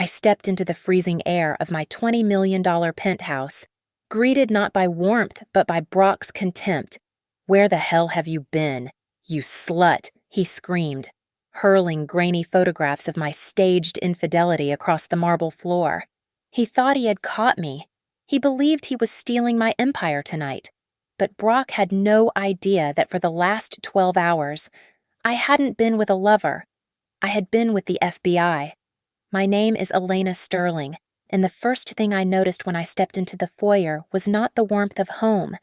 I stepped into the freezing air of my $20 million penthouse, greeted not by warmth but by Brock's contempt. "Where the hell have you been, you slut?" he screamed, hurling grainy photographs of my staged infidelity across the marble floor. He thought he had caught me. He believed he was stealing my empire tonight. But Brock had no idea that for the last 12 hours, I hadn't been with a lover. I had been with the FBI. My name is Elena Sterling, and the first thing I noticed when I stepped into the foyer was not the warmth of home,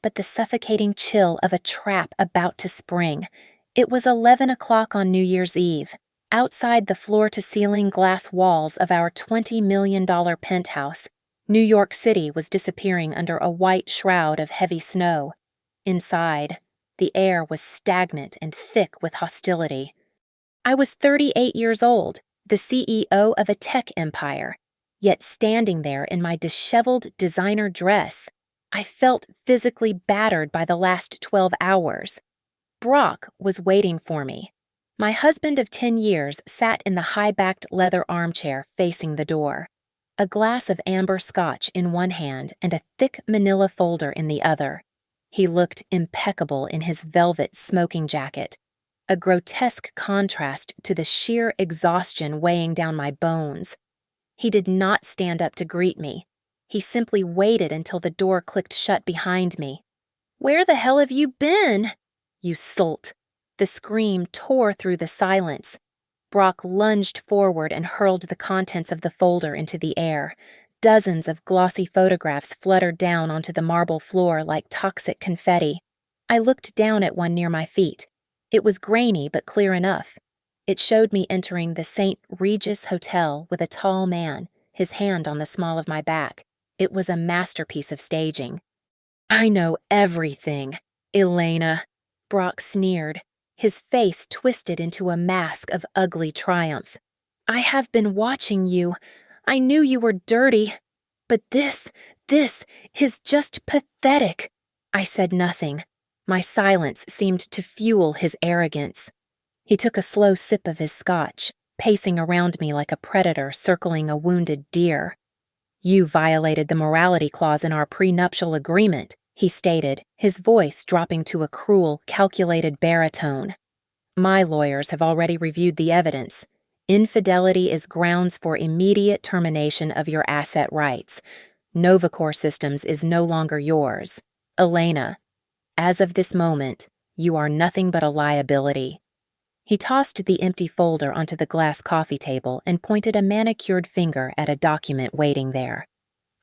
but the suffocating chill of a trap about to spring. It was 11 o'clock on New Year's Eve. Outside the floor-to-ceiling glass walls of our $20 million penthouse, New York City was disappearing under a white shroud of heavy snow. Inside, the air was stagnant and thick with hostility. I was 38 years old, the CEO of a tech empire, yet standing there in my disheveled designer dress, I felt physically battered by the last 12 hours. Brock was waiting for me. My husband of 10 years sat in the high-backed leather armchair facing the door, a glass of amber scotch in one hand and a thick manila folder in the other. He looked impeccable in his velvet smoking jacket, a grotesque contrast to the sheer exhaustion weighing down my bones. He did not stand up to greet me. He simply waited until the door clicked shut behind me. "Where the hell have you been, you solt?" The scream tore through the silence. Brock lunged forward and hurled the contents of the folder into the air. Dozens of glossy photographs fluttered down onto the marble floor like toxic confetti. I looked down at one near my feet. It was grainy but clear enough. It showed me entering the St. Regis Hotel with a tall man, his hand on the small of my back. It was a masterpiece of staging. "I know everything, Elena," Brock sneered, his face twisted into a mask of ugly triumph. "I have been watching you. I knew you were dirty. But this is just pathetic." I said nothing. My silence seemed to fuel his arrogance. He took a slow sip of his scotch, pacing around me like a predator circling a wounded deer. "You violated the morality clause in our prenuptial agreement," he stated, his voice dropping to a cruel, calculated baritone. "My lawyers have already reviewed the evidence. Infidelity is grounds for immediate termination of your asset rights. Novacor Systems is no longer yours. Elena, as of this moment, you are nothing but a liability." He tossed the empty folder onto the glass coffee table and pointed a manicured finger at a document waiting there.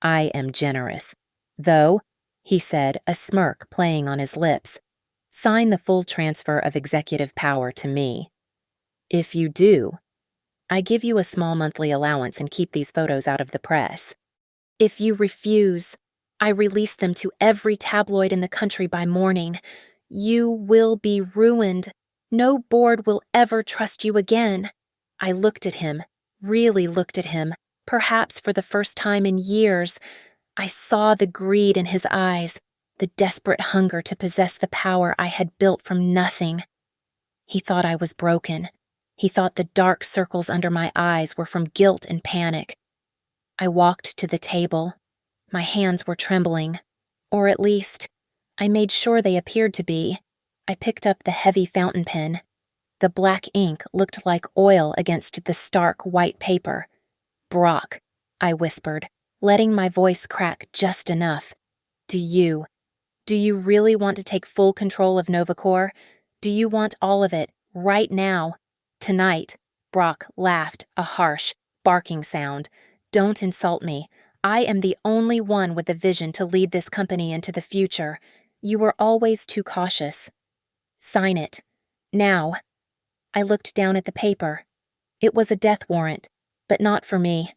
"I am generous. Though," he said, a smirk playing on his lips, "sign the full transfer of executive power to me. If you do, I give you a small monthly allowance and keep these photos out of the press. If you refuse, I release them to every tabloid in the country by morning. You will be ruined. No board will ever trust you again." I looked at him, really looked at him, perhaps for the first time in years. I saw the greed in his eyes, the desperate hunger to possess the power I had built from nothing. He thought I was broken. He thought the dark circles under my eyes were from guilt and panic. I walked to the table. My hands were trembling, or at least, I made sure they appeared to be. I picked up the heavy fountain pen. The black ink looked like oil against the stark white paper. "Brock," I whispered, letting my voice crack just enough. Do you really want to take full control of Novacor? Do you want all of it, right now? Tonight?" Brock laughed, a harsh, barking sound. "Don't insult me. I am the only one with the vision to lead this company into the future. You were always too cautious. Sign it. Now." I looked down at the paper. It was a death warrant, but not for me.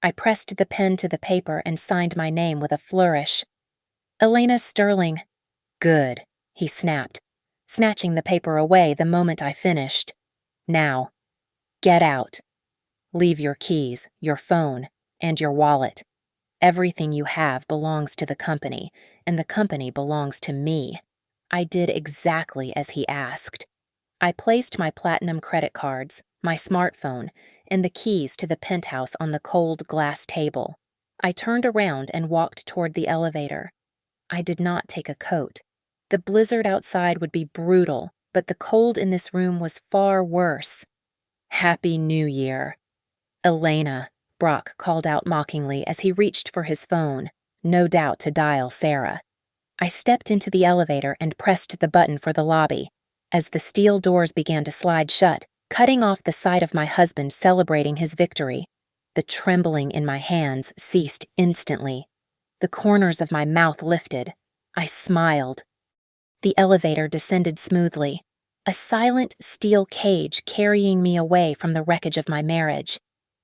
I pressed the pen to the paper and signed my name with a flourish. "Elena Sterling." "Good," he snapped, snatching the paper away the moment I finished. "Now, get out. Leave your keys, your phone, and your wallet. Everything you have belongs to the company, and the company belongs to me." I did exactly as he asked. I placed my platinum credit cards, my smartphone, and the keys to the penthouse on the cold glass table. I turned around and walked toward the elevator. I did not take a coat. The blizzard outside would be brutal, but the cold in this room was far worse. Happy New Year. Elena, Brock called out mockingly as he reached for his phone, no doubt to dial Sarah. I stepped into the elevator and pressed the button for the lobby. As the steel doors began to slide shut, cutting off the sight of my husband celebrating his victory, the trembling in my hands ceased instantly. The corners of my mouth lifted. I smiled. The elevator descended smoothly, a silent steel cage carrying me away from the wreckage of my marriage.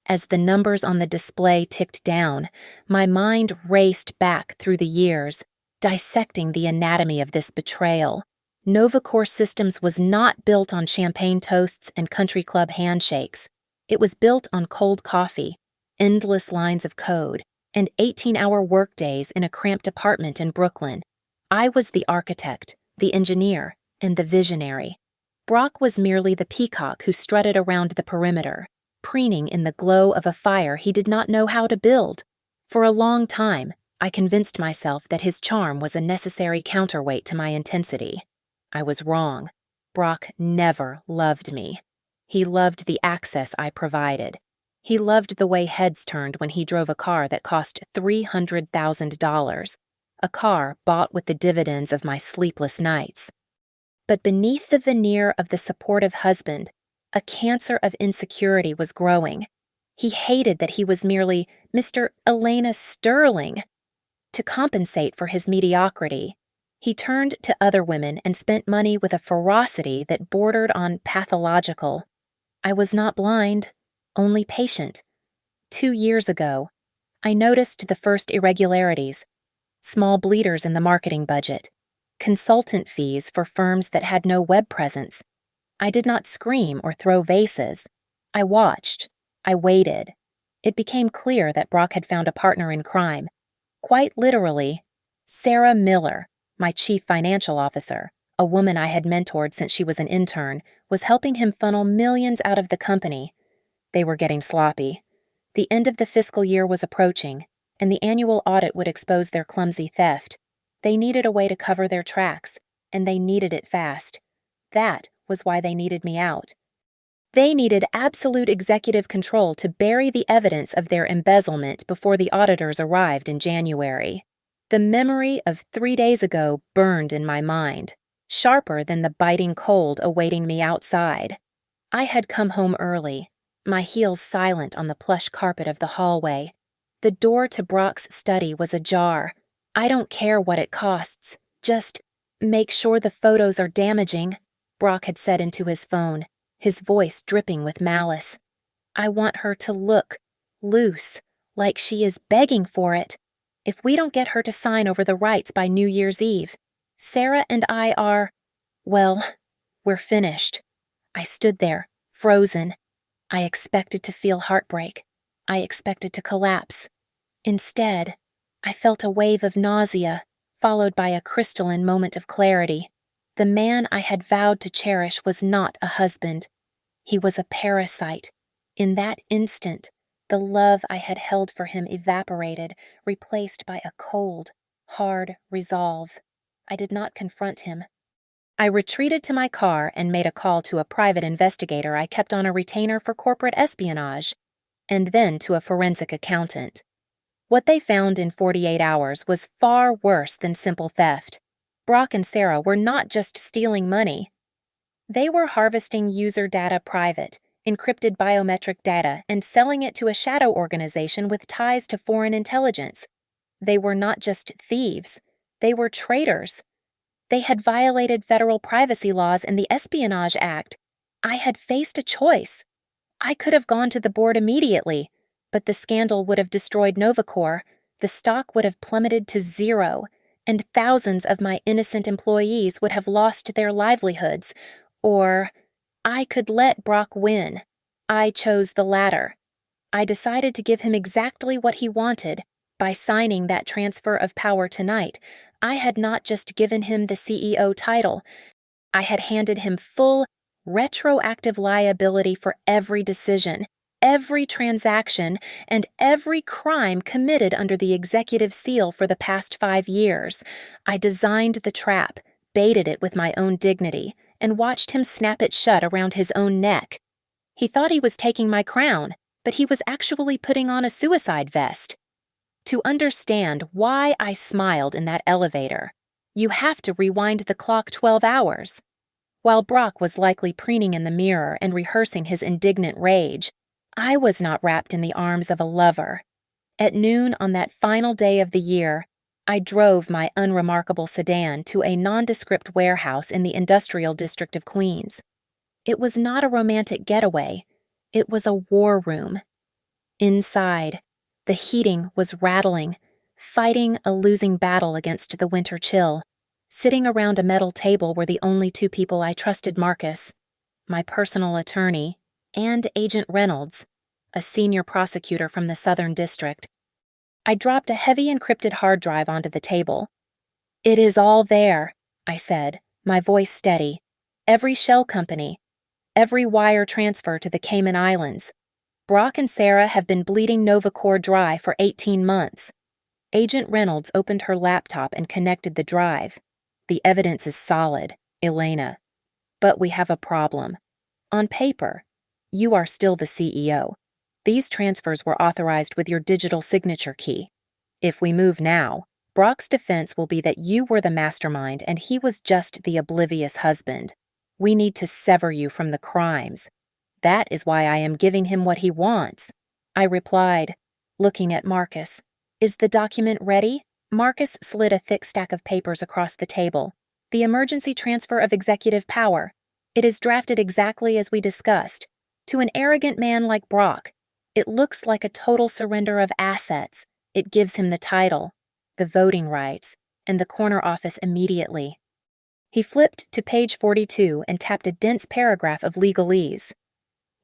As the numbers on the display ticked down, my mind raced back through the years, dissecting the anatomy of this betrayal. Novacore Systems was not built on champagne toasts and country club handshakes. It was built on cold coffee, endless lines of code, and 18-hour workdays in a cramped apartment in Brooklyn. I was the architect, the engineer, and the visionary. Brock was merely the peacock who strutted around the perimeter, preening in the glow of a fire he did not know how to build. For a long time, I convinced myself that his charm was a necessary counterweight to my intensity. I was wrong. Brock never loved me. He loved the access I provided. He loved the way heads turned when he drove a car that cost $300,000, a car bought with the dividends of my sleepless nights. But beneath the veneer of the supportive husband, a cancer of insecurity was growing. He hated that he was merely Mr. Elena Sterling. To compensate for his mediocrity, he turned to other women and spent money with a ferocity that bordered on pathological. I was not blind, only patient. 2 years ago, I noticed the first irregularities, small bleeders in the marketing budget, consultant fees for firms that had no web presence. I did not scream or throw vases. I watched. I waited. It became clear that Brock had found a partner in crime. Quite literally, Sarah Miller, my chief financial officer, a woman I had mentored since she was an intern, was helping him funnel millions out of the company. They were getting sloppy. The end of the fiscal year was approaching, and the annual audit would expose their clumsy theft. They needed a way to cover their tracks, and they needed it fast. That was why they needed me out. They needed absolute executive control to bury the evidence of their embezzlement before the auditors arrived in January. The memory of 3 days ago burned in my mind, sharper than the biting cold awaiting me outside. I had come home early, my heels silent on the plush carpet of the hallway. The door to Brock's study was ajar. I don't care what it costs, just make sure the photos are damaging, Brock had said into his phone, his voice dripping with malice. I want her to look loose, like she is begging for it. If we don't get her to sign over the rights by New Year's Eve, Sarah and I are, well, we're finished. I stood there, frozen. I expected to feel heartbreak. I expected to collapse. Instead, I felt a wave of nausea, followed by a crystalline moment of clarity. The man I had vowed to cherish was not a husband. He was a parasite. In that instant, the love I had held for him evaporated, replaced by a cold, hard resolve. I did not confront him. I retreated to my car and made a call to a private investigator I kept on a retainer for corporate espionage, and then to a forensic accountant. What they found in 48 hours was far worse than simple theft. Brock and Sarah were not just stealing money. They were harvesting user data private, encrypted biometric data, and selling it to a shadow organization with ties to foreign intelligence. They were not just thieves. They were traitors. They had violated federal privacy laws and the Espionage Act. I had faced a choice. I could have gone to the board immediately, but the scandal would have destroyed Novacore, the stock would have plummeted to zero, and thousands of my innocent employees would have lost their livelihoods. Or I could let Brock win. I chose the latter. I decided to give him exactly what he wanted. By signing that transfer of power tonight, I had not just given him the CEO title, I had handed him full, retroactive liability for every decision, every transaction and every crime committed under the executive seal for the past 5 years. I designed the trap, baited it with my own dignity, and watched him snap it shut around his own neck. He thought he was taking my crown, but he was actually putting on a suicide vest. To understand why I smiled in that elevator, you have to rewind the clock 12 hours. While Brock was likely preening in the mirror and rehearsing his indignant rage, I was not wrapped in the arms of a lover. At noon on that final day of the year, I drove my unremarkable sedan to a nondescript warehouse in the industrial district of Queens. It was not a romantic getaway. It was a war room. Inside, the heating was rattling, fighting a losing battle against the winter chill. Sitting around a metal table were the only two people I trusted: Marcus, my personal attorney, and Agent Reynolds, a senior prosecutor from the Southern District. I dropped a heavy encrypted hard drive onto the table. "It is all there," I said, my voice steady. "Every shell company, every wire transfer to the Cayman Islands. Brock and Sarah have been bleeding Novacore dry for 18 months. Agent Reynolds opened her laptop and connected the drive. "The evidence is solid, Elena. But we have a problem. On paper, you are still the CEO. These transfers were authorized with your digital signature key. If we move now, Brock's defense will be that you were the mastermind and he was just the oblivious husband. We need to sever you from the crimes. That is why I am giving him what he wants." I replied, looking at Marcus. "Is the document ready?" Marcus slid a thick stack of papers across the table. "The emergency transfer of executive power. It is drafted exactly as we discussed. To an arrogant man like Brock, it looks like a total surrender of assets. It gives him the title, the voting rights, and the corner office immediately." He flipped to page 42 and tapped a dense paragraph of legalese.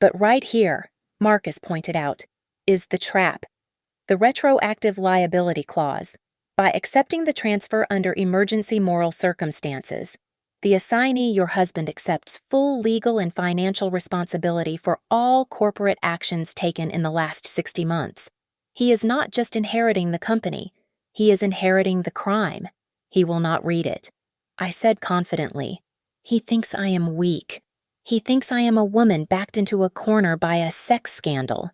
"But right here," Marcus pointed out, "is the trap. The retroactive liability clause. By accepting the transfer under emergency moral circumstances, the assignee, your husband, accepts full legal and financial responsibility for all corporate actions taken in the last 60 months. He is not just inheriting the company, he is inheriting the crime. He will not read it." I said confidently, "He thinks I am weak. He thinks I am a woman backed into a corner by a sex scandal.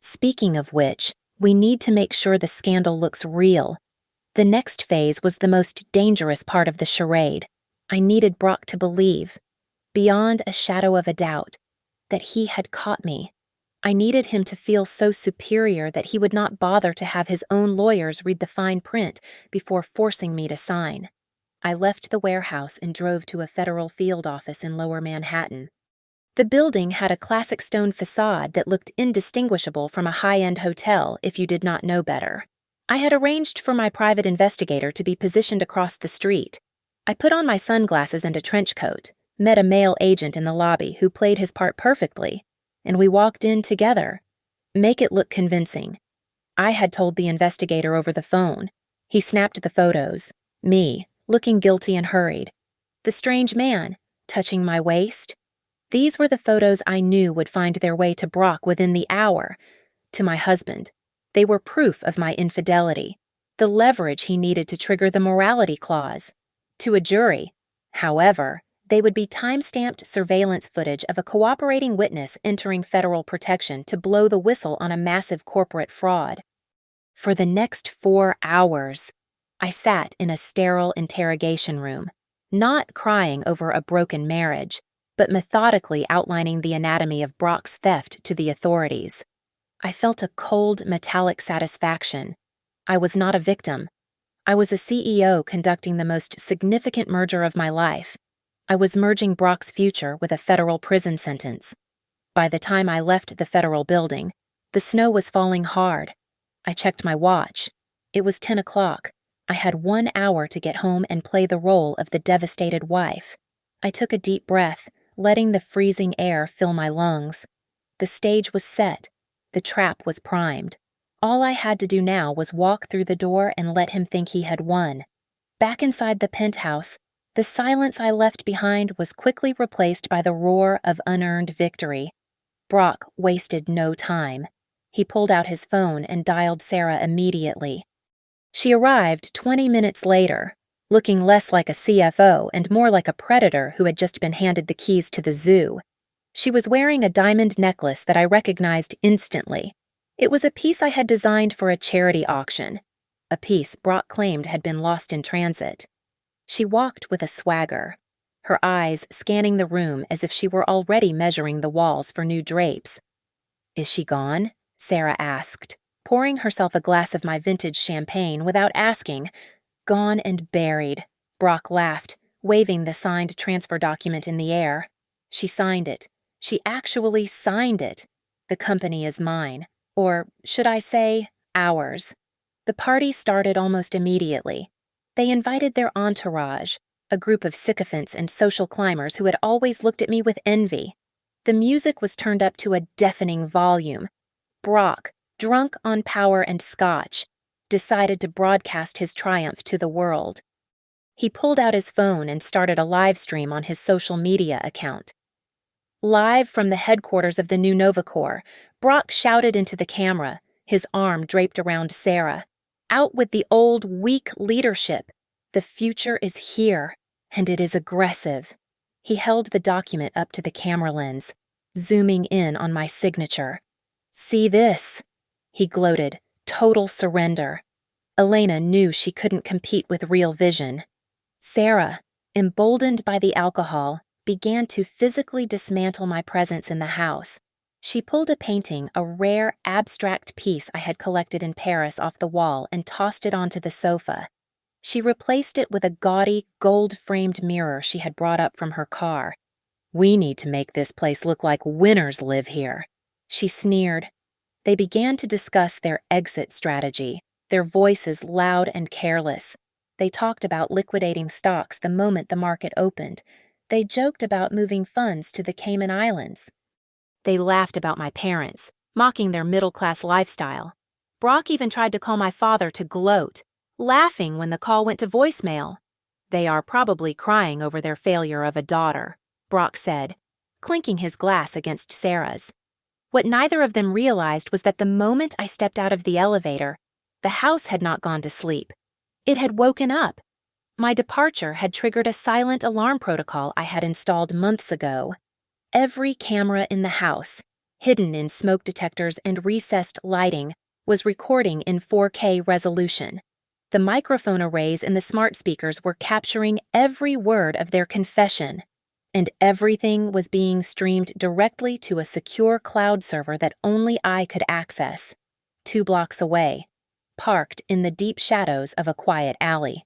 Speaking of which, we need to make sure the scandal looks real." The next phase was the most dangerous part of the charade. I needed Brock to believe, beyond a shadow of a doubt, that he had caught me. I needed him to feel so superior that he would not bother to have his own lawyers read the fine print before forcing me to sign. I left the warehouse and drove to a federal field office in Lower Manhattan. The building had a classic stone facade that looked indistinguishable from a high-end hotel if you did not know better. I had arranged for my private investigator to be positioned across the street. I put on my sunglasses and a trench coat, met a male agent in the lobby who played his part perfectly, and we walked in together. Make it look convincing. I had told the investigator over the phone. He snapped the photos. Me, looking guilty and hurried. The strange man, touching my waist. These were the photos I knew would find their way to Brock within the hour, to my husband. They were proof of my infidelity, the leverage he needed to trigger the morality clause. To a jury, however, they would be time-stamped surveillance footage of a cooperating witness entering federal protection to blow the whistle on a massive corporate fraud. For the next 4 hours, I sat in a sterile interrogation room, not crying over a broken marriage, but methodically outlining the anatomy of Brock's theft to the authorities. I felt a cold, metallic satisfaction. I was not a victim. I was a CEO conducting the most significant merger of my life. I was merging Brock's future with a federal prison sentence. By the time I left the federal building, the snow was falling hard. I checked my watch. It was 10 o'clock. I had 1 hour to get home and play the role of the devastated wife. I took a deep breath, letting the freezing air fill my lungs. The stage was set. The trap was primed. All I had to do now was walk through the door and let him think he had won. Back inside the penthouse, the silence I left behind was quickly replaced by the roar of unearned victory. Brock wasted no time. He pulled out his phone and dialed Sarah immediately. She arrived 20 minutes later, looking less like a CFO and more like a predator who had just been handed the keys to the zoo. She was wearing a diamond necklace that I recognized instantly. It was a piece I had designed for a charity auction, a piece Brock claimed had been lost in transit. She walked with a swagger, her eyes scanning the room as if she were already measuring the walls for new drapes. "Is she gone?" Sarah asked, pouring herself a glass of my vintage champagne without asking. "Gone and buried," Brock laughed, waving the signed transfer document in the air. "She signed it. She actually signed it. The company is mine. Or should I say, ours." The party started almost immediately. They invited their entourage, a group of sycophants and social climbers who had always looked at me with envy. The music was turned up to a deafening volume. Brock, drunk on power and scotch, decided to broadcast his triumph to the world. He pulled out his phone and started a live stream on his social media account. Live from the headquarters of the new Nova Corps, Brock shouted into the camera, his arm draped around Sarah. "Out with the old, weak leadership. The future is here, and it is aggressive." He held the document up to the camera lens, zooming in on my signature. "See this?" He gloated, total surrender. Elena knew she couldn't compete with real vision. Sarah, emboldened by the alcohol, began to physically dismantle my presence in the house. She pulled a painting, a rare, abstract piece I had collected in Paris, off the wall and tossed it onto the sofa. She replaced it with a gaudy, gold-framed mirror she had brought up from her car. "We need to make this place look like winners live here," she sneered. They began to discuss their exit strategy, their voices loud and careless. They talked about liquidating stocks the moment the market opened. They joked about moving funds to the Cayman Islands. They laughed about my parents, mocking their middle-class lifestyle. Brock even tried to call my father to gloat, laughing when the call went to voicemail. "They are probably crying over their failure of a daughter," Brock said, clinking his glass against Sarah's. What neither of them realized was that the moment I stepped out of the elevator, the house had not gone to sleep. It had woken up. My departure had triggered a silent alarm protocol I had installed months ago. Every camera in the house, hidden in smoke detectors and recessed lighting, was recording in 4K resolution. The microphone arrays in the smart speakers were capturing every word of their confession, and everything was being streamed directly to a secure cloud server that only I could access, 2 blocks away, parked in the deep shadows of a quiet alley.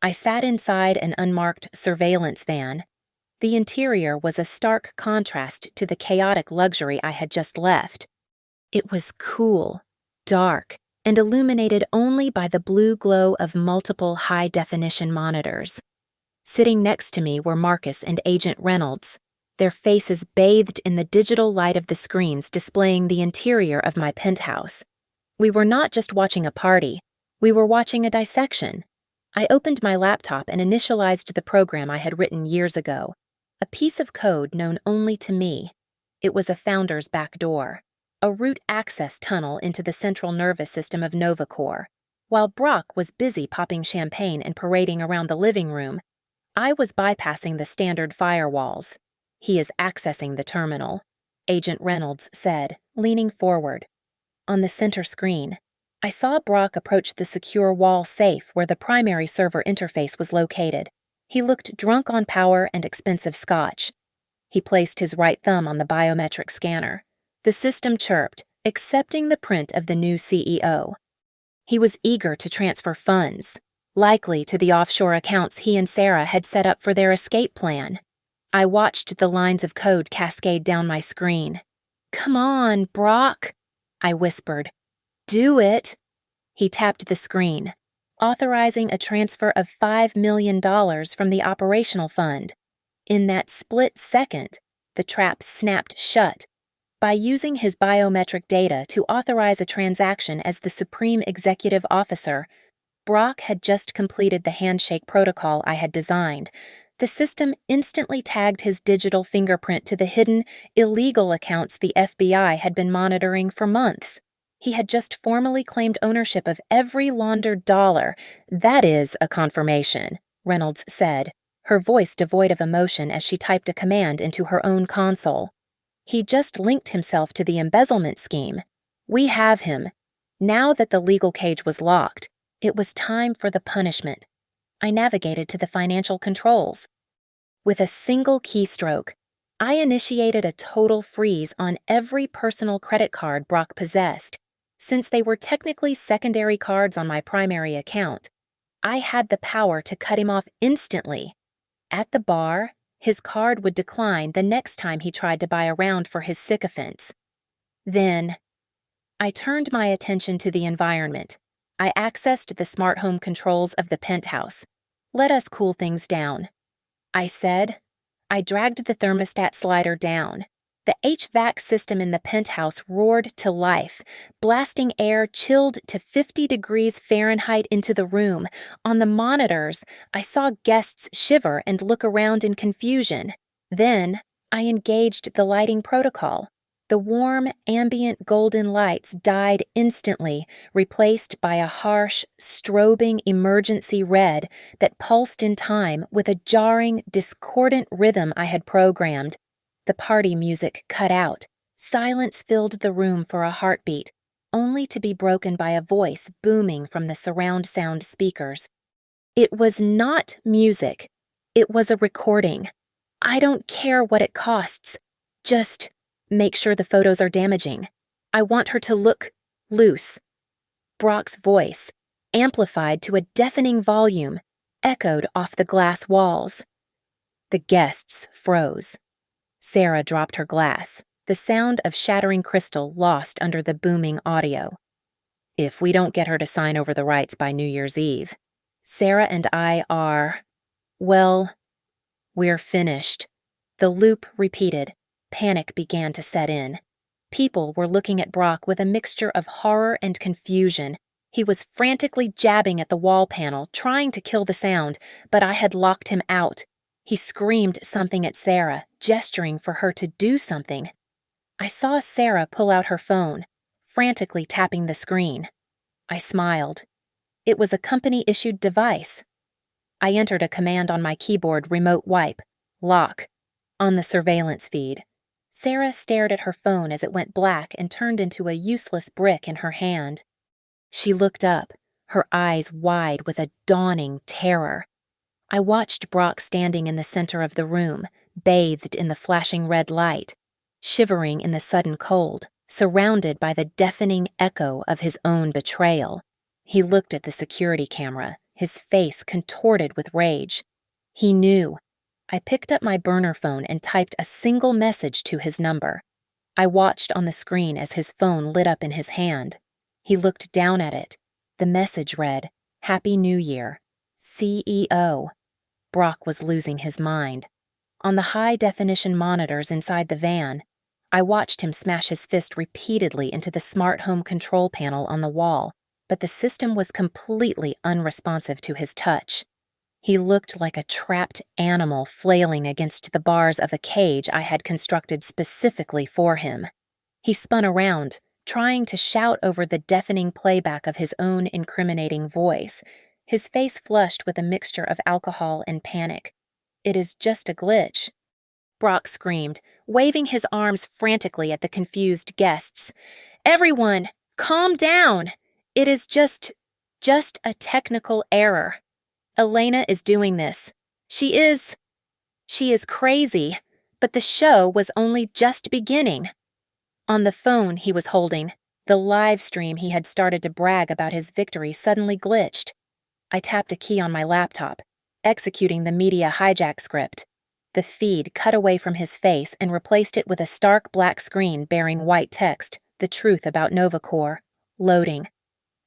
I sat inside an unmarked surveillance van. The interior was a stark contrast to the chaotic luxury I had just left. It was cool, dark, and illuminated only by the blue glow of multiple high-definition monitors. Sitting next to me were Marcus and Agent Reynolds, their faces bathed in the digital light of the screens displaying the interior of my penthouse. We were not just watching a party, we were watching a dissection. I opened my laptop and initialized the program I had written years ago, a piece of code known only to me. It was a founder's back door, a root access tunnel into the central nervous system of Nova Corps. While Brock was busy popping champagne and parading around the living room, I was bypassing the standard firewalls. "He is accessing the terminal," Agent Reynolds said, leaning forward. On the center screen, I saw Brock approach the secure wall safe where the primary server interface was located. He looked drunk on power and expensive scotch. He placed his right thumb on the biometric scanner. The system chirped, accepting the print of the new CEO. He was eager to transfer funds, likely to the offshore accounts he and Sarah had set up for their escape plan. I watched the lines of code cascade down my screen. "Come on, Brock," I whispered. "Do it." He tapped the screen, authorizing a transfer of $5 million from the operational fund. In that split second, the trap snapped shut. By using his biometric data to authorize a transaction as the Supreme Executive Officer, Brock had just completed the handshake protocol I had designed, The system instantly tagged his digital fingerprint to the hidden, illegal accounts the FBI had been monitoring for months. He had just formally claimed ownership of every laundered dollar. "That is a confirmation," Reynolds said, her voice devoid of emotion as she typed a command into her own console. "He just linked himself to the embezzlement scheme. We have him." Now that the legal cage was locked, it was time for the punishment. I navigated to the financial controls. With a single keystroke, I initiated a total freeze on every personal credit card Brock possessed. Since they were technically secondary cards on my primary account, I had the power to cut him off instantly. At the bar, his card would decline the next time he tried to buy a round for his sycophants. Then, I turned my attention to the environment. I accessed the smart home controls of the penthouse. "Let us cool things down," I said. I dragged the thermostat slider down. The HVAC system in the penthouse roared to life, blasting air chilled to 50 degrees Fahrenheit into the room. On the monitors, I saw guests shiver and look around in confusion. Then, I engaged the lighting protocol. The warm, ambient golden lights died instantly, replaced by a harsh, strobing emergency red that pulsed in time with a jarring, discordant rhythm I had programmed. The party music cut out. Silence filled the room for a heartbeat, only to be broken by a voice booming from the surround sound speakers. It was not music. It was a recording. "I don't care what it costs. Just make sure the photos are damaging. I want her to look loose." Brock's voice, amplified to a deafening volume, echoed off the glass walls. The guests froze. Sarah dropped her glass, the sound of shattering crystal lost under the booming audio. "If we don't get her to sign over the rights by New Year's Eve, Sarah and I are, well, we're finished." The loop repeated. Panic began to set in. People were looking at Brock with a mixture of horror and confusion. He was frantically jabbing at the wall panel, trying to kill the sound, but I had locked him out. He screamed something at Sarah, gesturing for her to do something. I saw Sarah pull out her phone, frantically tapping the screen. I smiled. It was a company-issued device. I entered a command on my keyboard, remote wipe, lock, on the surveillance feed. Sarah stared at her phone as it went black and turned into a useless brick in her hand. She looked up, her eyes wide with a dawning terror. I watched Brock standing in the center of the room, bathed in the flashing red light, shivering in the sudden cold, surrounded by the deafening echo of his own betrayal. He looked at the security camera, his face contorted with rage. He knew. I picked up my burner phone and typed a single message to his number. I watched on the screen as his phone lit up in his hand. He looked down at it. The message read, "Happy New Year. CEO." Brock was losing his mind. On the high-definition monitors inside the van, I watched him smash his fist repeatedly into the smart home control panel on the wall, but the system was completely unresponsive to his touch. He looked like a trapped animal flailing against the bars of a cage I had constructed specifically for him. He spun around, trying to shout over the deafening playback of his own incriminating voice, his face flushed with a mixture of alcohol and panic. "It is just a glitch," Brock screamed, waving his arms frantically at the confused guests. "Everyone, calm down! It is just a technical error. Elena is doing this. She is crazy, but the show was only just beginning." On the phone he was holding, the live stream he had started to brag about his victory suddenly glitched. I tapped a key on my laptop, executing the media hijack script. The feed cut away from his face and replaced it with a stark black screen bearing white text, "The truth about NovaCore." Loading.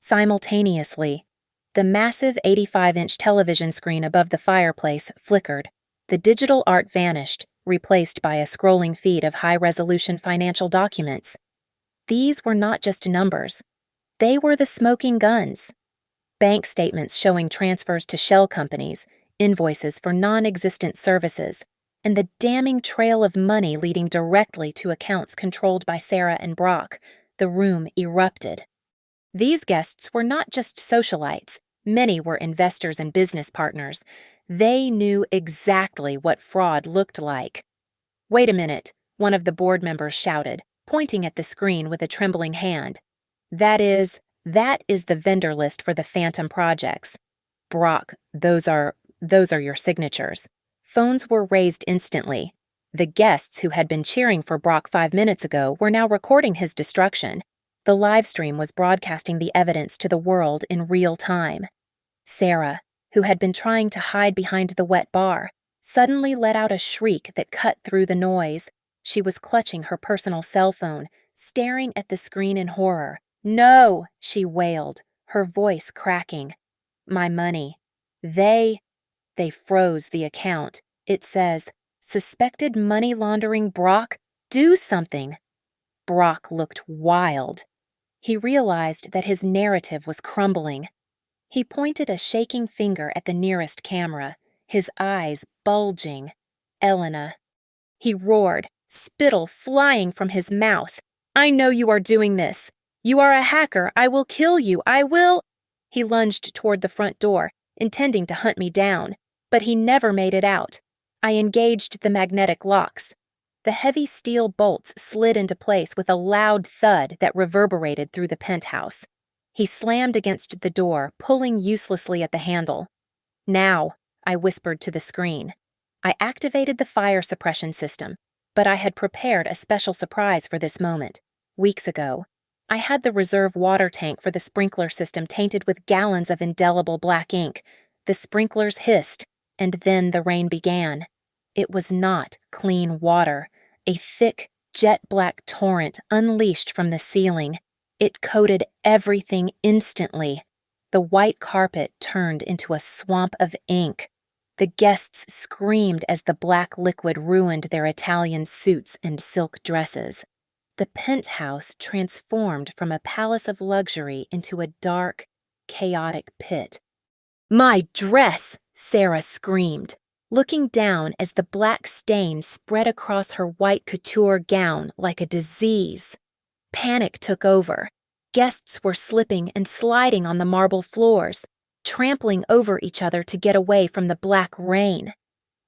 Simultaneously, the massive 85-inch television screen above the fireplace flickered. The digital art vanished, replaced by a scrolling feed of high-resolution financial documents. These were not just numbers. They were the smoking guns. Bank statements showing transfers to shell companies, invoices for non-existent services, and the damning trail of money leading directly to accounts controlled by Sarah and Brock. The room erupted. These guests were not just socialites. Many were investors and business partners. They knew exactly what fraud looked like. "Wait a minute," one of the board members shouted, pointing at the screen with a trembling hand. That is the vendor list for the Phantom projects. Brock, those are your signatures." Phones were raised instantly. The guests who had been cheering for Brock 5 minutes ago were now recording his destruction. The live stream was broadcasting the evidence to the world in real time. Sarah, who had been trying to hide behind the wet bar, suddenly let out a shriek that cut through the noise. She was clutching her personal cell phone, staring at the screen in horror. "No!" she wailed, her voice cracking. "My money. They froze the account. It says, 'Suspected money laundering Brock? Do something!'" Brock looked wild. He realized that his narrative was crumbling. He pointed a shaking finger at the nearest camera, his eyes bulging. "Elena." He roared, spittle flying from his mouth. "I know you are doing this. You are a hacker. I will kill you. I will—" He lunged toward the front door, intending to hunt me down, but he never made it out. I engaged the magnetic locks. The heavy steel bolts slid into place with a loud thud that reverberated through the penthouse. He slammed against the door, pulling uselessly at the handle. "Now," I whispered to the screen. I activated the fire suppression system, but I had prepared a special surprise for this moment. Weeks ago, I had the reserve water tank for the sprinkler system tainted with gallons of indelible black ink. The sprinklers hissed, and then the rain began. It was not clean water. A thick, jet-black torrent unleashed from the ceiling. It coated everything instantly. The white carpet turned into a swamp of ink. The guests screamed as the black liquid ruined their Italian suits and silk dresses. The penthouse transformed from a palace of luxury into a dark, chaotic pit. "My dress!" Sarah screamed, looking down as the black stain spread across her white couture gown like a disease. Panic took over. Guests were slipping and sliding on the marble floors, trampling over each other to get away from the black rain.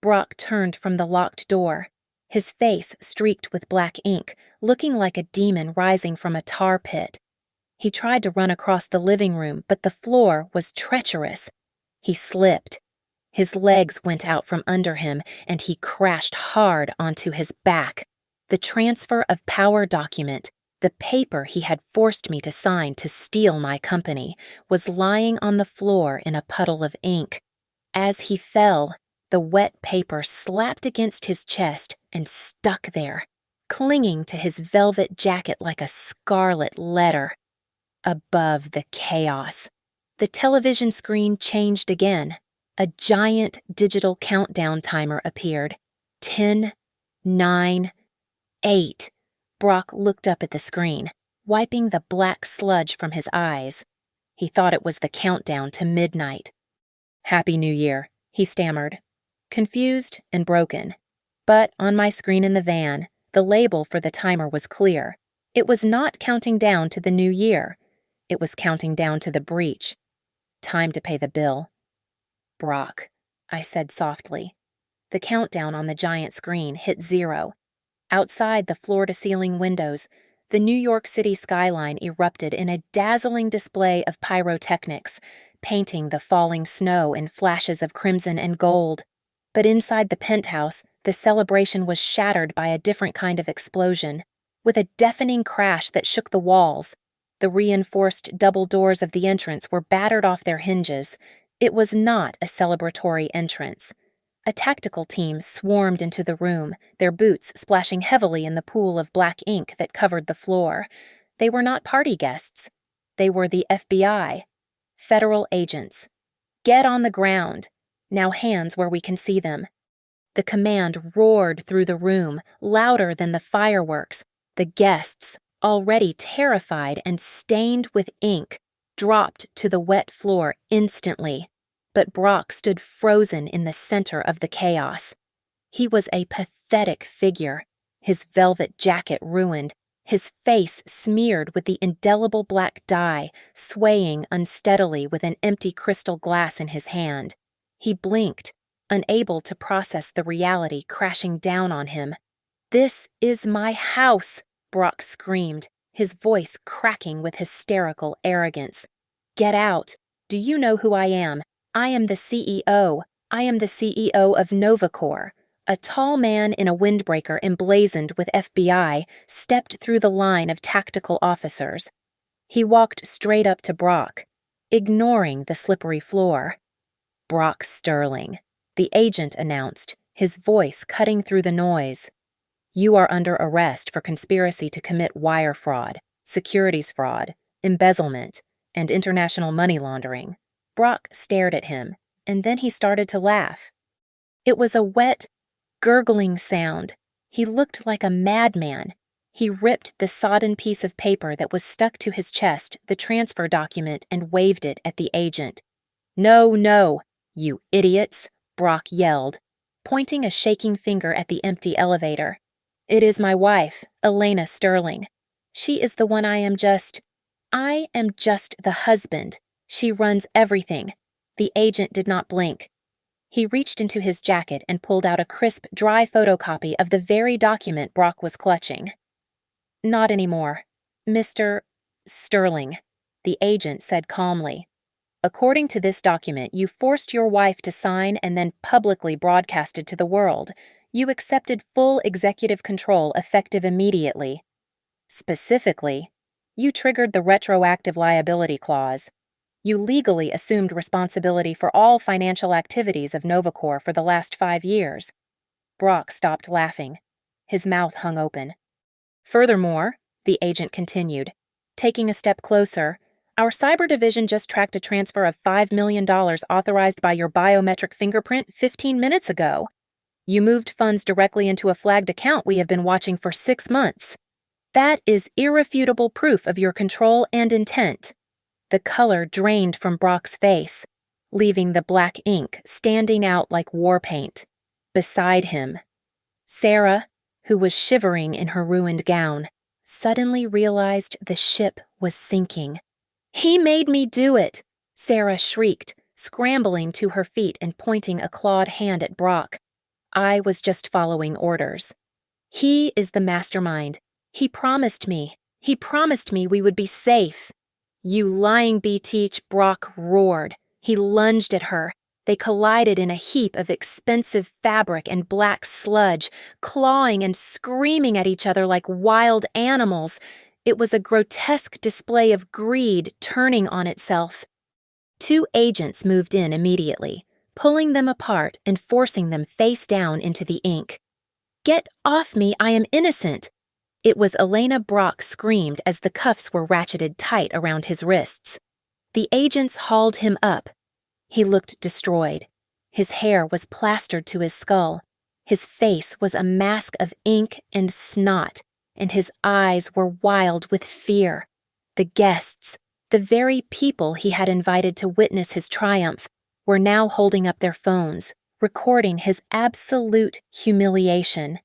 Brock turned from the locked door, his face streaked with black ink, looking like a demon rising from a tar pit. He tried to run across the living room, but the floor was treacherous. He slipped. His legs went out from under him, and he crashed hard onto his back. The transfer of power document, the paper he had forced me to sign to steal my company, was lying on the floor in a puddle of ink. As he fell, the wet paper slapped against his chest and stuck there, clinging to his velvet jacket like a scarlet letter. Above the chaos, the television screen changed again. A giant digital countdown timer appeared. 10, 9, 8. Brock looked up at the screen, wiping the black sludge from his eyes. He thought it was the countdown to midnight. "Happy New Year," he stammered, confused and broken. But on my screen in the van, the label for the timer was clear. It was not counting down to the new year. It was counting down to the breach. Time to pay the bill. "Brock," I said softly. The countdown on the giant screen hit 0. Outside the floor-to-ceiling windows, the New York City skyline erupted in a dazzling display of pyrotechnics, painting the falling snow in flashes of crimson and gold. But inside the penthouse, the celebration was shattered by a different kind of explosion, with a deafening crash that shook the walls. The reinforced double doors of the entrance were battered off their hinges. It was not a celebratory entrance. A tactical team swarmed into the room, their boots splashing heavily in the pool of black ink that covered the floor. They were not party guests. They were the FBI, federal agents. "Get on the ground. Now hands where we can see them." The command roared through the room, louder than the fireworks. The guests, already terrified and stained with ink, dropped to the wet floor instantly. but Brock stood frozen in the center of the chaos. He was a pathetic figure, his velvet jacket ruined, his face smeared with the indelible black dye, swaying unsteadily with an empty crystal glass in his hand. He blinked, unable to process the reality crashing down on him. "This is my house," Brock screamed, his voice cracking with hysterical arrogance. "Get out. Do you know who I am? I am the CEO. I am the CEO of Novacor." A tall man in a windbreaker emblazoned with FBI stepped through the line of tactical officers. He walked straight up to Brock, ignoring the slippery floor. "Brock Sterling," the agent announced, his voice cutting through the noise. "You are under arrest for conspiracy to commit wire fraud, securities fraud, embezzlement, and international money laundering." Brock stared at him, and then he started to laugh. It was a wet, gurgling sound. He looked like a madman. He ripped the sodden piece of paper that was stuck to his chest, the transfer document, and waved it at the agent. "No, no, you idiots," Brock yelled, pointing a shaking finger at the empty elevator. "It is my wife, Elena Sterling. She is the one I am just the husband. She runs everything." The agent did not blink. He reached into his jacket and pulled out a crisp, dry photocopy of the very document Brock was clutching. "Not anymore. Mr. Sterling," the agent said calmly. "According to this document, you forced your wife to sign and then publicly broadcasted to the world. You accepted full executive control effective immediately. Specifically, you triggered the retroactive liability clause. You legally assumed responsibility for all financial activities of Novacor for the last 5 years. Brock stopped laughing. His mouth hung open. "Furthermore," the agent continued, taking a step closer, "our cyber division just tracked a transfer of $5 million authorized by your biometric fingerprint 15 minutes ago. You moved funds directly into a flagged account we have been watching for 6 months. That is irrefutable proof of your control and intent." The color drained from Brock's face, leaving the black ink standing out like war paint. Beside him, Sarah, who was shivering in her ruined gown, suddenly realized the ship was sinking. "He made me do it!" Sarah shrieked, scrambling to her feet and pointing a clawed hand at Brock. "I was just following orders. He is the mastermind. He promised me we would be safe." "You lying B-Teach," Brock roared. He lunged at her. They collided in a heap of expensive fabric and black sludge, clawing and screaming at each other like wild animals. It was a grotesque display of greed turning on itself. 2 agents moved in immediately, pulling them apart and forcing them face down into the ink. "Get off me, I am innocent!" It was Elena. Brock screamed as the cuffs were ratcheted tight around his wrists. The agents hauled him up. He looked destroyed. His hair was plastered to his skull. His face was a mask of ink and snot, and his eyes were wild with fear. The guests, the very people he had invited to witness his triumph, were now holding up their phones, recording his absolute humiliation.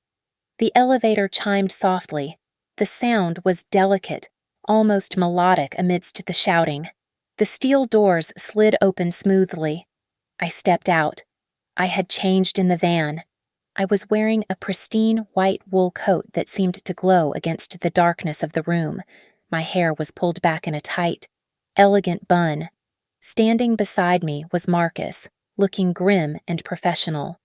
The elevator chimed softly. The sound was delicate, almost melodic amidst the shouting. The steel doors slid open smoothly. I stepped out. I had changed in the van. I was wearing a pristine white wool coat that seemed to glow against the darkness of the room. My hair was pulled back in a tight, elegant bun. Standing beside me was Marcus, looking grim and professional.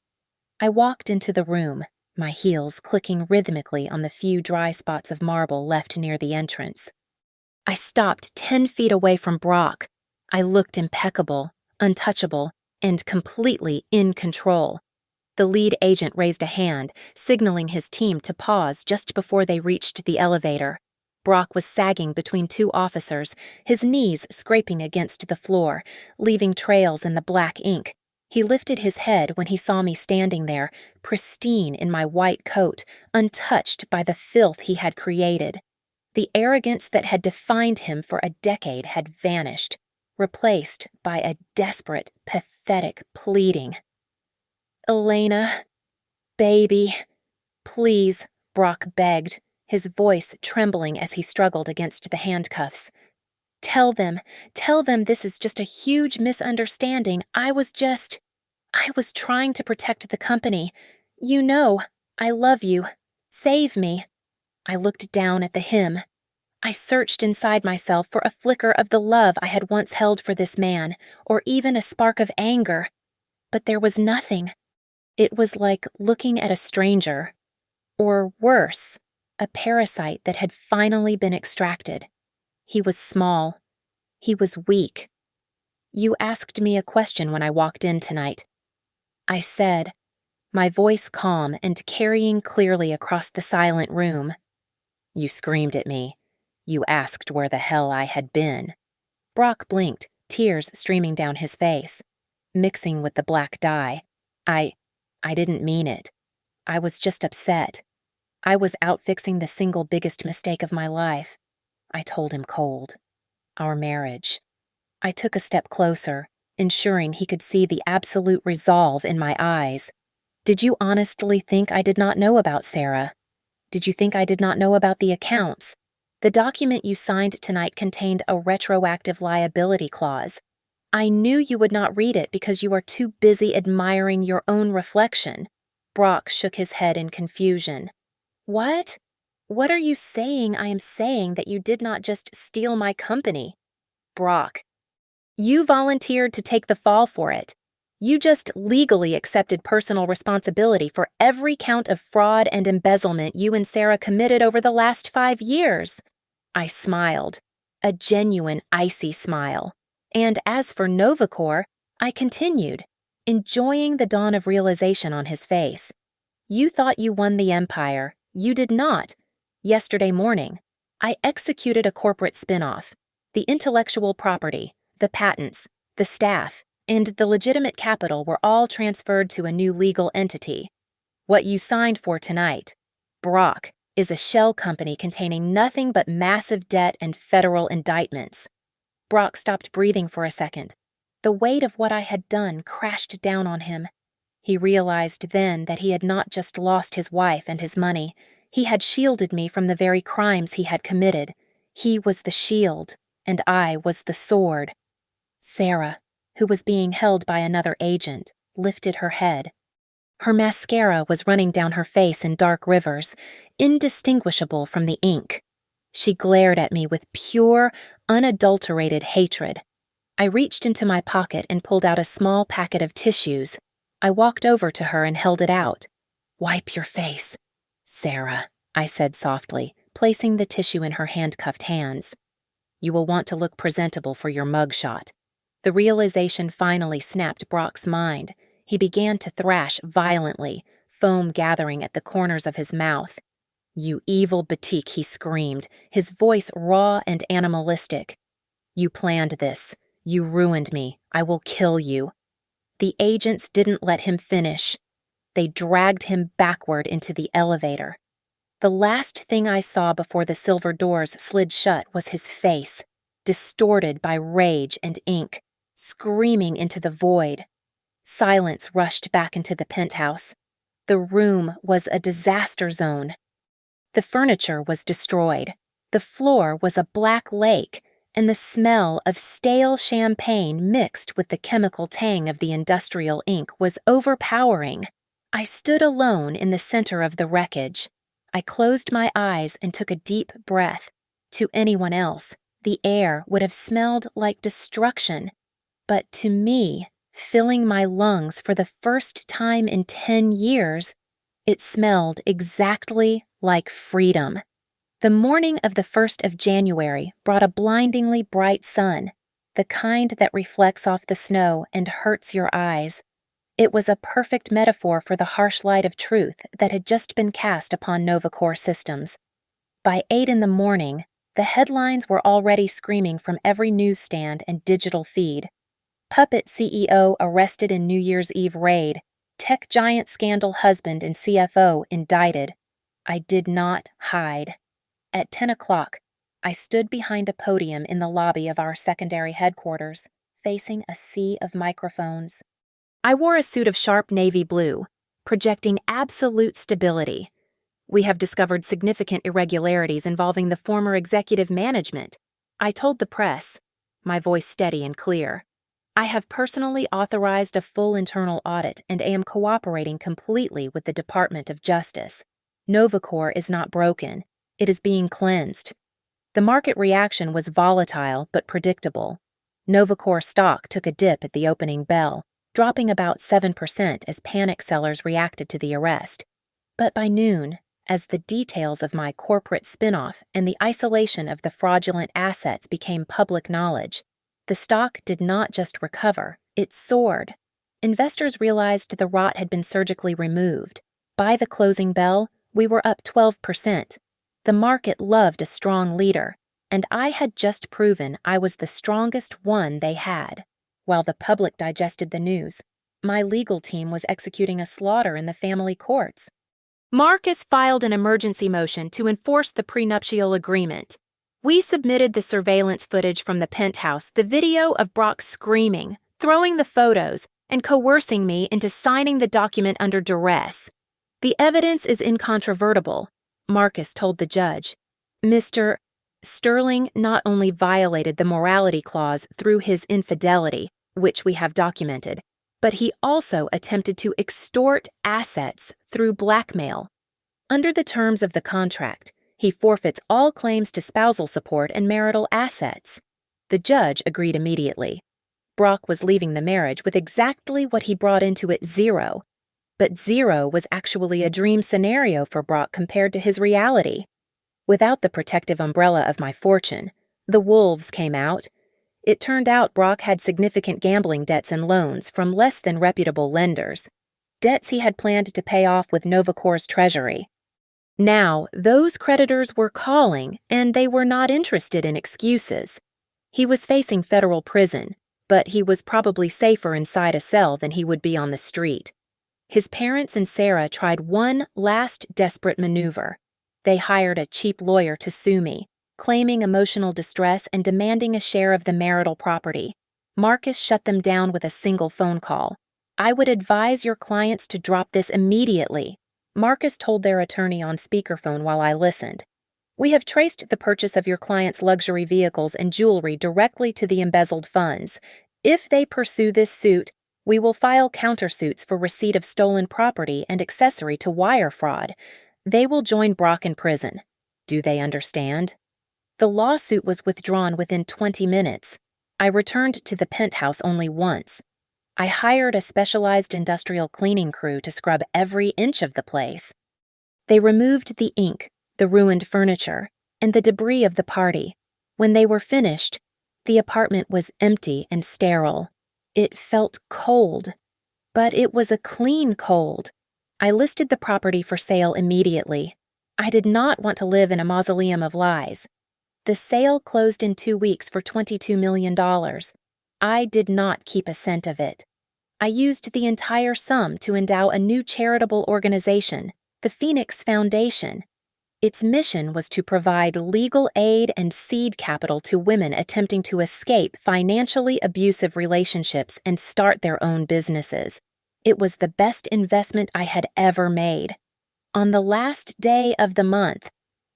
I walked into the room, my heels clicking rhythmically on the few dry spots of marble left near the entrance. I stopped 10 feet away from Brock. I looked impeccable, untouchable, and completely in control. The lead agent raised a hand, signaling his team to pause just before they reached the elevator. Brock was sagging between 2 officers, his knees scraping against the floor, leaving trails in the black ink. He lifted his head when he saw me standing there, pristine in my white coat, untouched by the filth he had created. The arrogance that had defined him for a decade had vanished, replaced by a desperate, pathetic pathetic pleading. "Elena, baby, please," Brock begged, his voice trembling as he struggled against the handcuffs. Tell them this is just a huge misunderstanding. I was trying to protect the company. You know, I love you. Save me." I looked down at the hymn. I searched inside myself for a flicker of the love I had once held for this man, or even a spark of anger. But there was nothing. It was like looking at a stranger. Or worse, a parasite that had finally been extracted. He was small. He was weak. "You asked me a question when I walked in tonight." I said, my voice calm and carrying clearly across the silent room. "You screamed at me. You asked where the hell I had been." Brock blinked, tears streaming down his face, mixing with the black dye. I didn't mean it. I was just upset. I was out fixing the single biggest mistake of my life. I told him cold. Our marriage. I took a step closer, ensuring he could see the absolute resolve in my eyes. "Did you honestly think I did not know about Sarah? Did you think I did not know about the accounts? The document you signed tonight contained a retroactive liability clause. I knew you would not read it because you are too busy admiring your own reflection." Brock shook his head in confusion. "What? What are you saying I am saying that you did not just steal my company?" "Brock, you volunteered to take the fall for it. You just legally accepted personal responsibility for every count of fraud and embezzlement you and Sarah committed over the last 5 years." I smiled, a genuine icy smile. And as for Novacor, I continued, enjoying the dawn of realization on his face. "You thought you won the empire. You did not. Yesterday morning, I executed a corporate spinoff. The intellectual property, the patents, the staff, and the legitimate capital were all transferred to a new legal entity. What you signed for tonight, Brock, is a shell company containing nothing but massive debt and federal indictments." Brock stopped breathing for a second. The weight of what I had done crashed down on him. He realized then that he had not just lost his wife and his money. He had shielded me from the very crimes he had committed. He was the shield, and I was the sword. Sarah, who was being held by another agent, lifted her head. Her mascara was running down her face in dark rivers, indistinguishable from the ink. She glared at me with pure, unadulterated hatred. I reached into my pocket and pulled out a small packet of tissues. I walked over to her and held it out. "Wipe your face." "Sarah," I said softly, placing the tissue in her handcuffed hands. "You will want to look presentable for your mugshot." The realization finally snapped Brock's mind. He began to thrash violently, foam gathering at the corners of his mouth. "You evil batik," he screamed, his voice raw and animalistic. "You planned this. You ruined me. I will kill you." The agents didn't let him finish. They dragged him backward into the elevator. The last thing I saw before the silver doors slid shut was his face, distorted by rage and ink, screaming into the void. Silence rushed back into the penthouse. The room was a disaster zone. The furniture was destroyed. The floor was a black lake, and the smell of stale champagne mixed with the chemical tang of the industrial ink was overpowering. I stood alone in the center of the wreckage. I closed my eyes and took a deep breath. To anyone else, the air would have smelled like destruction. But to me, filling my lungs for the first time in 10 years, it smelled exactly like freedom. The morning of the 1st of January brought a blindingly bright sun, the kind that reflects off the snow and hurts your eyes. It was a perfect metaphor for the harsh light of truth that had just been cast upon Novacor systems. By 8 in the morning, the headlines were already screaming from every newsstand and digital feed. Puppet CEO arrested in New Year's Eve raid. Tech giant scandal husband and CFO indicted. I did not hide. At 10 o'clock, I stood behind a podium in the lobby of our secondary headquarters, facing a sea of microphones. I wore a suit of sharp navy blue, projecting absolute stability. We have discovered significant irregularities involving the former executive management. I told the press, my voice steady and clear. I have personally authorized a full internal audit and am cooperating completely with the Department of Justice. Novacor is not broken. It is being cleansed. The market reaction was volatile but predictable. Novacor stock took a dip at the opening bell, dropping about 7% as panic sellers reacted to the arrest. But by noon, as the details of my corporate spinoff and the isolation of the fraudulent assets became public knowledge, the stock did not just recover, it soared. Investors realized the rot had been surgically removed. By the closing bell, we were up 12%. The market loved a strong leader, and I had just proven I was the strongest one they had. While the public digested the news, my legal team was executing a slaughter in the family courts. Marcus filed an emergency motion to enforce the prenuptial agreement. We submitted the surveillance footage from the penthouse, the video of Brock screaming, throwing the photos, and coercing me into signing the document under duress. The evidence is incontrovertible, Marcus told the judge. Mr. Sterling not only violated the morality clause through his infidelity, which we have documented, but he also attempted to extort assets through blackmail. Under the terms of the contract, he forfeits all claims to spousal support and marital assets. The judge agreed immediately. Brock was leaving the marriage with exactly what he brought into it, zero. But zero was actually a dream scenario for Brock compared to his reality. Without the protective umbrella of my fortune, the wolves came out. It turned out Brock had significant gambling debts and loans from less than reputable lenders, debts he had planned to pay off with Novacor's treasury. Now, those creditors were calling, and they were not interested in excuses. He was facing federal prison, but he was probably safer inside a cell than he would be on the street. His parents and Sarah tried one last desperate maneuver. They hired a cheap lawyer to sue me, claiming emotional distress and demanding a share of the marital property. Marcus shut them down with a single phone call. I would advise your clients to drop this immediately, Marcus told their attorney on speakerphone while I listened. We have traced the purchase of your clients' luxury vehicles and jewelry directly to the embezzled funds. If they pursue this suit, we will file countersuits for receipt of stolen property and accessory to wire fraud. They will join Brock in prison. Do they understand? The lawsuit was withdrawn within 20 minutes. I returned to the penthouse only once. I hired a specialized industrial cleaning crew to scrub every inch of the place. They removed the ink, the ruined furniture, and the debris of the party. When they were finished, the apartment was empty and sterile. It felt cold, but it was a clean cold. I listed the property for sale immediately. I did not want to live in a mausoleum of lies. The sale closed in 2 weeks for $22 million. I did not keep a cent of it. I used the entire sum to endow a new charitable organization, the Phoenix Foundation. Its mission was to provide legal aid and seed capital to women attempting to escape financially abusive relationships and start their own businesses. It was the best investment I had ever made. On the last day of the month,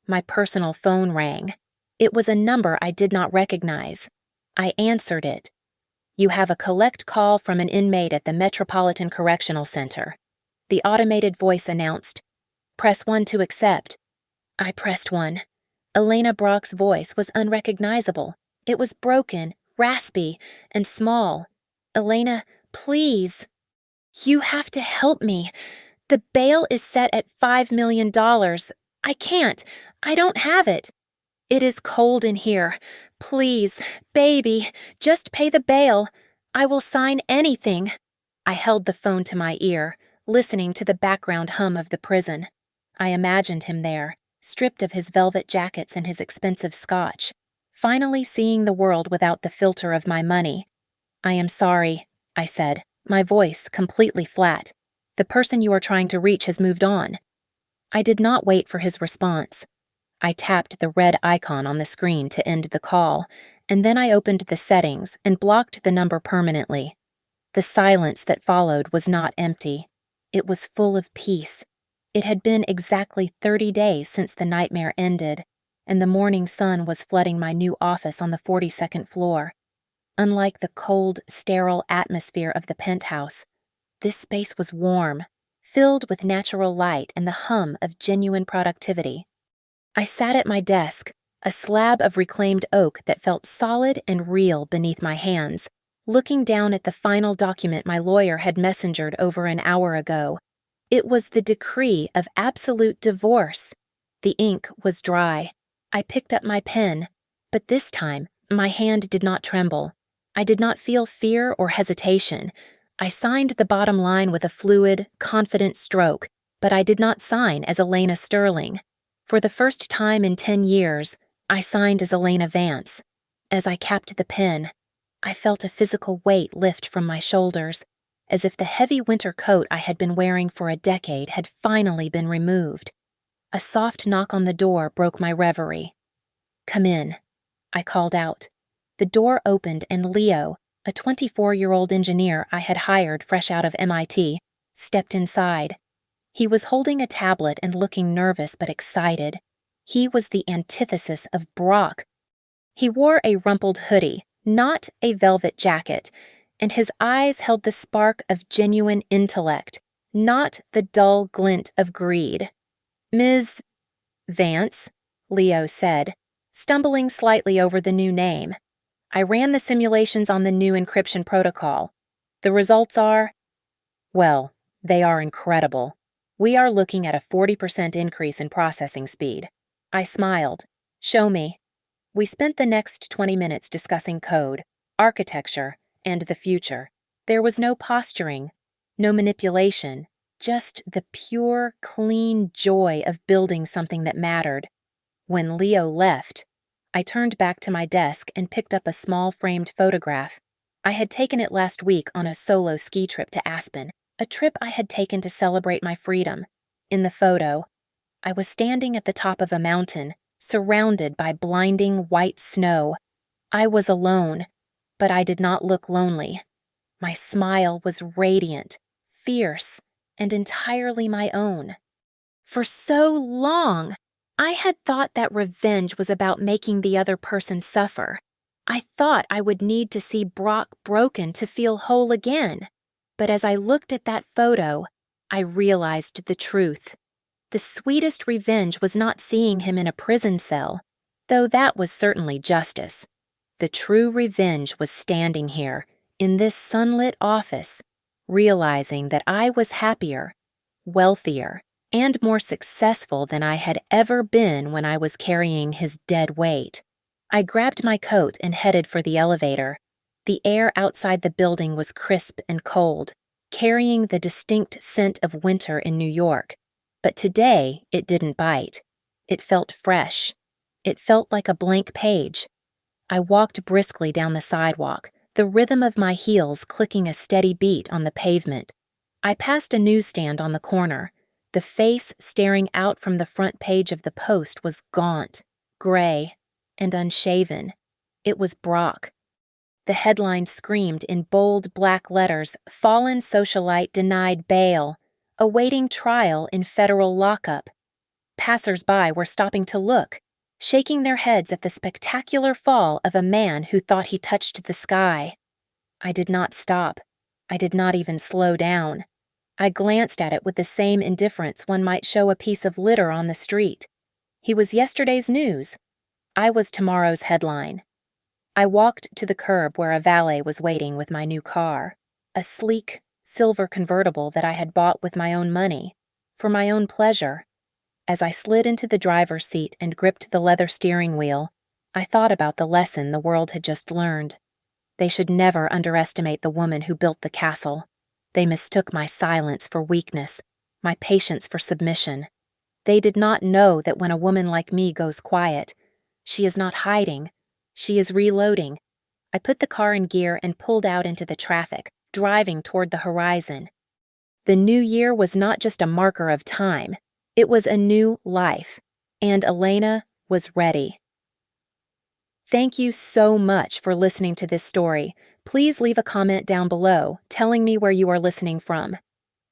my personal phone rang. It was a number I did not recognize. I answered it. You have a collect call from an inmate at the Metropolitan Correctional Center. The automated voice announced, "Press 1 to accept." I pressed 1. Elena Brock's voice was unrecognizable. It was broken, raspy, and small. "Elena, please. You have to help me. The bail is set at $5 million. I can't. I don't have it. It is cold in here. Please, baby, just pay the bail. I will sign anything." I held the phone to my ear, listening to the background hum of the prison. I imagined him there, stripped of his velvet jackets and his expensive scotch, finally seeing the world without the filter of my money. "I am sorry," I said, my voice completely flat. "The person you are trying to reach has moved on." I did not wait for his response. I tapped the red icon on the screen to end the call, and then I opened the settings and blocked the number permanently. The silence that followed was not empty. It was full of peace. It had been exactly 30 days since the nightmare ended, and the morning sun was flooding my new office on the 42nd floor. Unlike the cold, sterile atmosphere of the penthouse, this space was warm, filled with natural light and the hum of genuine productivity. I sat at my desk, a slab of reclaimed oak that felt solid and real beneath my hands, looking down at the final document my lawyer had messengered over an hour ago. It was the decree of absolute divorce. The ink was dry. I picked up my pen, but this time my hand did not tremble. I did not feel fear or hesitation. I signed the bottom line with a fluid, confident stroke, but I did not sign as Elena Sterling. For the first time in 10 years, I signed as Elena Vance. As I capped the pen, I felt a physical weight lift from my shoulders, as if the heavy winter coat I had been wearing for a decade had finally been removed. A soft knock on the door broke my reverie. "Come in," I called out. The door opened and Leo, a 24-year-old engineer I had hired fresh out of MIT, stepped inside. He was holding a tablet and looking nervous but excited. He was the antithesis of Brock. He wore a rumpled hoodie, not a velvet jacket, and his eyes held the spark of genuine intellect, not the dull glint of greed. "Ms. Vance," Leo said, stumbling slightly over the new name. "I ran the simulations on the new encryption protocol. The results are, well, they are incredible. We are looking at a 40% increase in processing speed." I smiled. "Show me." We spent the next 20 minutes discussing code, architecture, and the future. There was no posturing, no manipulation, just the pure, clean joy of building something that mattered. When Leo left, I turned back to my desk and picked up a small framed photograph. I had taken it last week on a solo ski trip to Aspen, a trip I had taken to celebrate my freedom. In the photo, I was standing at the top of a mountain, surrounded by blinding white snow. I was alone, but I did not look lonely. My smile was radiant, fierce, and entirely my own. For so long, I had thought that revenge was about making the other person suffer. I thought I would need to see Brock broken to feel whole again. But as I looked at that photo, I realized the truth. The sweetest revenge was not seeing him in a prison cell, though that was certainly justice. The true revenge was standing here, in this sunlit office, realizing that I was happier, wealthier, and more successful than I had ever been when I was carrying his dead weight. I grabbed my coat and headed for the elevator. The air outside the building was crisp and cold, carrying the distinct scent of winter in New York. But today, it didn't bite. It felt fresh. It felt like a blank page. I walked briskly down the sidewalk, the rhythm of my heels clicking a steady beat on the pavement. I passed a newsstand on the corner. The face staring out from the front page of the Post was gaunt, gray, and unshaven. It was Brock. The headline screamed in bold black letters, "Fallen socialite denied bail, awaiting trial in federal lockup." Passers-by were stopping to look, shaking their heads at the spectacular fall of a man who thought he touched the sky. I did not stop. I did not even slow down. I glanced at it with the same indifference one might show a piece of litter on the street. He was yesterday's news. I was tomorrow's headline. I walked to the curb where a valet was waiting with my new car, a sleek, silver convertible that I had bought with my own money, for my own pleasure. As I slid into the driver's seat and gripped the leather steering wheel, I thought about the lesson the world had just learned. They should never underestimate the woman who built the castle. They mistook my silence for weakness, my patience for submission. They did not know that when a woman like me goes quiet, she is not hiding, she is reloading. I put the car in gear and pulled out into the traffic, driving toward the horizon. The new year was not just a marker of time, it was a new life, and Elena was ready. Thank you so much for listening to this story. please leave a comment down below telling me where you are listening from.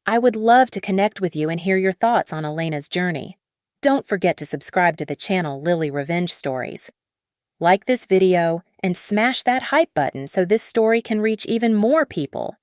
I would love to connect with you and hear your thoughts on Elena's journey. Don't forget to subscribe to the channel Lily Revenge Stories. Like this video and smash that hype button so this story can reach even more people.